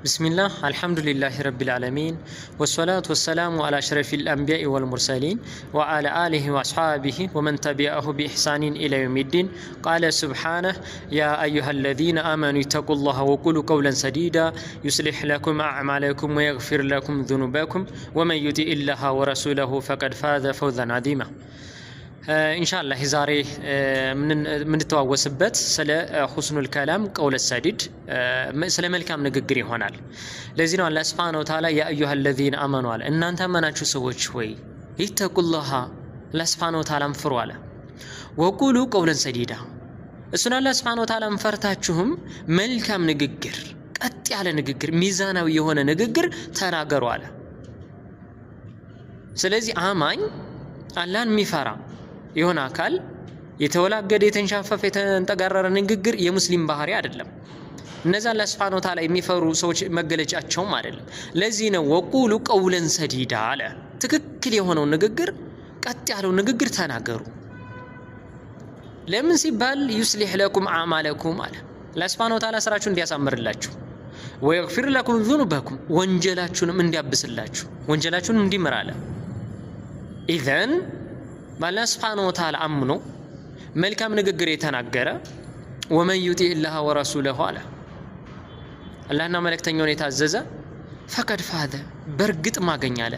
بسم الله الحمد لله رب العالمين والصلاة والسلام على أشرف الأنبياء والمرسلين وعلى آله وأصحابه ومن تبعه بإحسان إلى يوم الدين. قال سبحانه: يا أيها الذين آمنوا اتقوا الله وقولوا قولا سديدا يصلح لكم أعمالكم ويغفر لكم ذنوبكم ومن يطع الله ورسوله فقد فاز فوزا عظيما. ኢንሻአላህ ዛሬ የምንተዋወስበት ስለ ሁስኑል ከላም ቀውለ ሰዲድ ስለ መልካም ንግግር ይሆናል። ለዚህ ነው አላህ Subhanahu Wa Ta'ala ያ አዩሃ الذين آمنوا አለ እናንተ አመናችሁ ሰዎች ሆይ ይተቁላህ አላህ Subhanahu Wa Ta'ala ፍሩ አለ። ወቁሉ ቀውለን ሰዲዳ እሱን አላህ Subhanahu Wa Ta'ala ፈርታችሁም መልካም ንግግር ቀጥ ያለ ንግግር ሚዛናዊ የሆነ ንግግር ተናገሩ አለ። ስለዚህ አማኝ አላህን የሚፈራ የሆነ አካል የተወላገደ የተንሻፈፈ የተንጠጋረረ ንግግር የሙስሊም ባህሪ አይደለም። እነዛ አላህ Subhanahu Wa Ta'ala የሚፈሩ ሰዎች መገለጫቸውም አይደለም። ለዚህ ነው ወቁሉ ቀውለን ሰዲዳ አለ። ትክክል የሆነው ንግግር ቀጥ ያለው ንግግር ተናገሩ። ለምን ሲባል ይስሊህ ለኩም አዕማለኩም አለ። አላህ Subhanahu Wa Ta'ala ስራችሁን እንዲያሳምርላችሁ ወይግፊር ለኩም ذنوبكم ወንጀላችሁንም እንዲያብስላችሁ ወንጀላችሁን እንዲምር አለ። ኢዘን በአላህ Subhanahu Wa Ta'ala አምኖ መልካም ንግግር የተናገረ ወመን ዩጢዕ ኢላህ ወረሱለሁ አለ አላህና መልእክተኛውን የታዘዘ ፈቀድ ፋዘ በርግጥ ማገኝ አለ።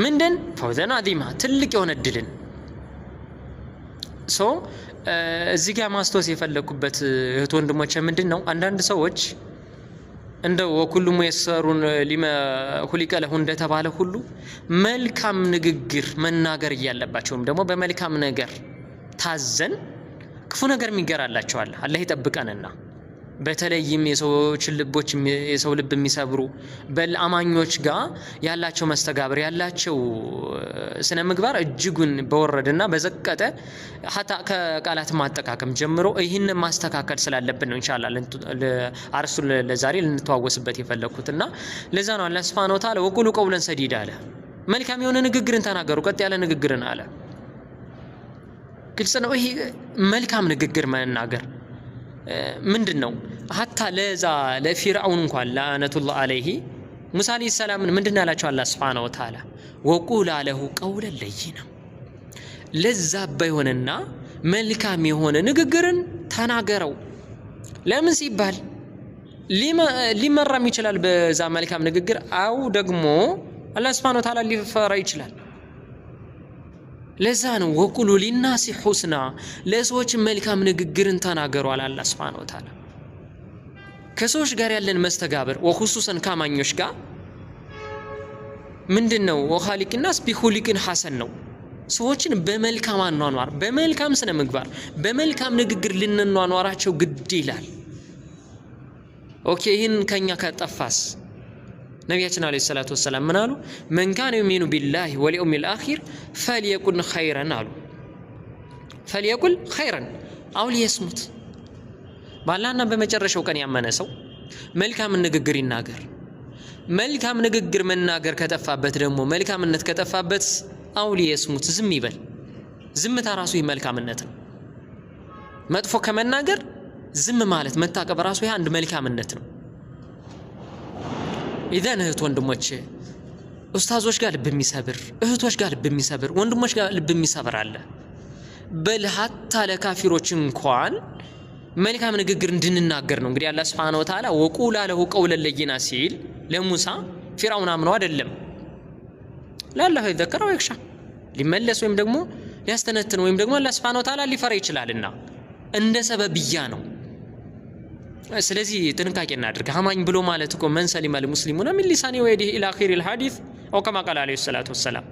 ምንድን ፈውዘን አዚማ ትልቅ የሆነ እድልን እዚህ ጋር ማስታወስ የፈለኩበት እህት ወንድሞቼ ምንድን ነው አንዳንድ ሰዎች እንደው ወኩሉ ሙየሰሩን ሊማ ሁሊቀ ለሁ እንደተባለ ሁሉ መልካም ንግግር መናገር እያለባቸውም ደግሞ በመልካም ነገር ታዘን ክፉ ነገር የሚገራላቸው አለ። አላህ ይጠብቀንና በተለይም የሰዎች ልቦች የሰው ልብ የሚሰብሩ በአማኞች ጋር ያላቸው መስተጋብር ያላቸው ስነ ምግባር እጅጉን በወረደና በዘቀጠ ሐታ ከቃላት ማጠቃቀም ጀምሮ ይህን ማስተካከል ስላለብን ነው ኢንሻአላህ አርሱ ለዛሬ ልንተዋወስበት የፈለኩትና ለዛ ነው አላህ Subhanahu Wa Ta'ala ወቁሉ ቀውለን ሰዲዳ አለ። መልካም የሆነ ንግግርን ተናገሩ ቀጥ ያለ ንግግርን አለ። ግልጽ ነው። ይሄ መልካም ንግግር መናገር ምንድነው? ሐታ ለዛ ለፊርዓውን እንኳን ለአነቱላህ አለይሂ ሙሳ አለይሂ ሰላምን ምንድነው ያላቸው አላህ Subhanahu Wa Ta'ala ወቁል አለሁ ቀውለን ለይና ለዛ ባይሆንና መልካም የሆነ ንግግርን ተናገረው። ለምን ሲባል ሊመራም ይችላል በዛ መልካም ንግግር አው ደግሞ አላህ Subhanahu Wa Ta'ala ሊፈራ ይችላል። ለዛ ነው ወቁሉ ሊናሲ ሁስና ለሰዎች መልካም ንግግርን ተናገሩ አለ አላህ Subhanahu Wa Ta'ala። ከሰዎች ጋር ያለን መስተጋብር ወኹሱሰን ካማኞች ጋር ምንድነው ወኻሊቅናስ ቢኹሊቅን ሐሰን ነው። ሰዎችን በመልካም አኗኗር በመልካም ስነ ምግባር በመልካም ንግግር ልንኗኗራቸው ግድ ይላል። ኦኬ ይህን ከኛ ከጠፋስ ነቢያችን አለይሂ ሰላቱ ወሰላም ምን አሉ? መን ካነ ዩሚኑ ቢላሂ ወልየውሚል አኺር ፈልየቁል ኸይረን አሉ። ፈልየቁል ኸይረን አው ሊየስሙት ባላህና በመጨረሻው ቀን ያመነ ሰው መልካም ንግግር ይናገር። መልካም ንግግር መናገር ከጠፋበት ደግሞ መልካምነት ከጠፋበት አው ሊየስሙት ዝም ይበል። ዝምታ ራሱ መልካምነት ነው። መጥፎ ከመናገር ዝም ማለት መታቀብ ራሱ ይሄ አንድ መልካምነት ነው። ኢዘን እህት ወንድሞቼ ኡስታዞች ጋር ልብ የሚሰብር እህቶች ጋር ልብ የሚሰብር ወንድሞች ጋር ልብ የሚሰብር አለ። በል ሐታ ለካፊሮች እንኳን መልካም ንግግር እንድንናገር ነው እንግዲህ አላህ Subhanahu Wa Ta'ala ወቁል አለሁ ቀውለን ለይና ሲል ለሙሳ ፊርዓውን አምነው አይደለም ለአላህ ይذكرው ይክሻ ሊመለስ ወይም ደግሞ ሊያስተነትን ወይም ደግሞ አላህ Subhanahu Wa Ta'ala ሊፈራ ይችላልና እንደ ሰበብያ ነው። ስለዚህ ጥንቃቄ እናድርግ። አማኝ ብሎ ማለት እኮ መን ሰሊመል ሙስሊሙና ሚን ሊሳኒ ወየዲሂ ኢላ አኺሪል ሐዲስ አው ከማ ቃል አለይሂ ሰላቱ ወሰላም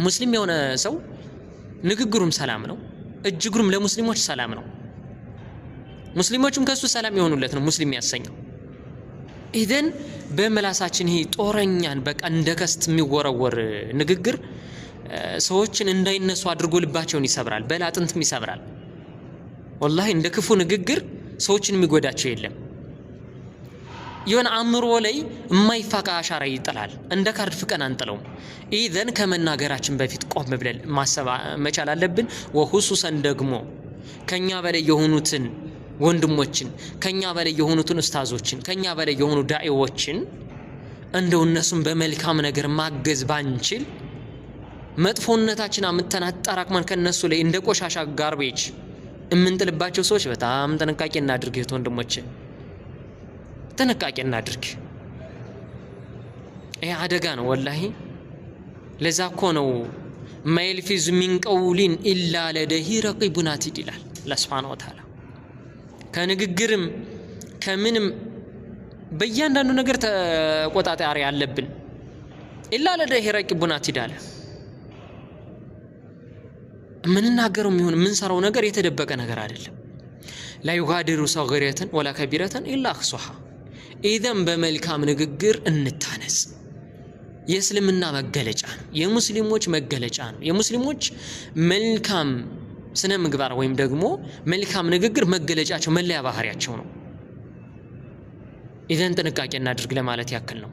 ሙስሊም የሆነ ሰው ንግግሩም ሰላም ነው እጅግሩም ለሙስሊሞች ሰላም ነው። ሙስሊሞችም ከሱ ሰላም የሆኑለት ነው ሙስሊም ያሰኘው። ኢዘን በመላሳችን ይሄ ጦረኛን በቃ እንደከስት የሚወረወር ንግግር ሰዎችን እንዳይነሱ አድርጎ ልባቸውን ይሰብራል፣ በላጥንትም ይሰብራል። ወላሂ እንደ ክፉ ንግግር ሰዎችን የሚጎዳቸው የለም። የሆነ አእምሮ ላይ የማይፋቃ አሻራ ይጥላል። እንደ ካርድ ፍቀን አንጥለውም። ኢዘን ከመናገራችን በፊት ቆም ብለን ማሰብ መቻል አለብን። ወኹሱሰን ደግሞ ከኛ በላይ የሆኑትን ወንድሞችን ከኛ በላይ የሆኑትን ኡስታዞችን ከኛ በላይ የሆኑ ዳዒዎችን እንደው እነሱን በመልካም ነገር ማገዝ ባንችል መጥፎነታችን አምተናጣራቅማን ከነሱ ላይ እንደ ቆሻሻ ጋርቤጅ እምንጥልባቸው ሰዎች በጣም ጥንቃቄ እናድርግ። ወንድሞቼ ጥንቃቄ እናድርግ። ይሄ አደጋ ነው ወላሂ። ለዛ እኮ ነው ማይልፊዝ ሚን ቀውሊን ኢላ ለደሂ ረቂቡን አቲድ ይላል አላህ ሱብሓነሁ ወተዓላ። ከንግግርም ከምንም በእያንዳንዱ ነገር ተቆጣጣሪ አለብን። ኢላ ለደሂ ረቂቡን አቲድ አለ። ምንናገረው የሚሆን ምንሰራው ነገር የተደበቀ ነገር አይደለም። ላ ዩጋዲሩ ሰጊረተን ወላ ከቢረተን ኢላ አኽሷሃ። ኢዘን በመልካም ንግግር እንታነጽ። የእስልምና መገለጫ ነው፣ የሙስሊሞች መገለጫ ነው። የሙስሊሞች መልካም ስነ ምግባር ወይም ደግሞ መልካም ንግግር መገለጫቸው መለያ ባህሪያቸው ነው። ኢዘን ጥንቃቄ እናድርግ ለማለት ያክል ነው።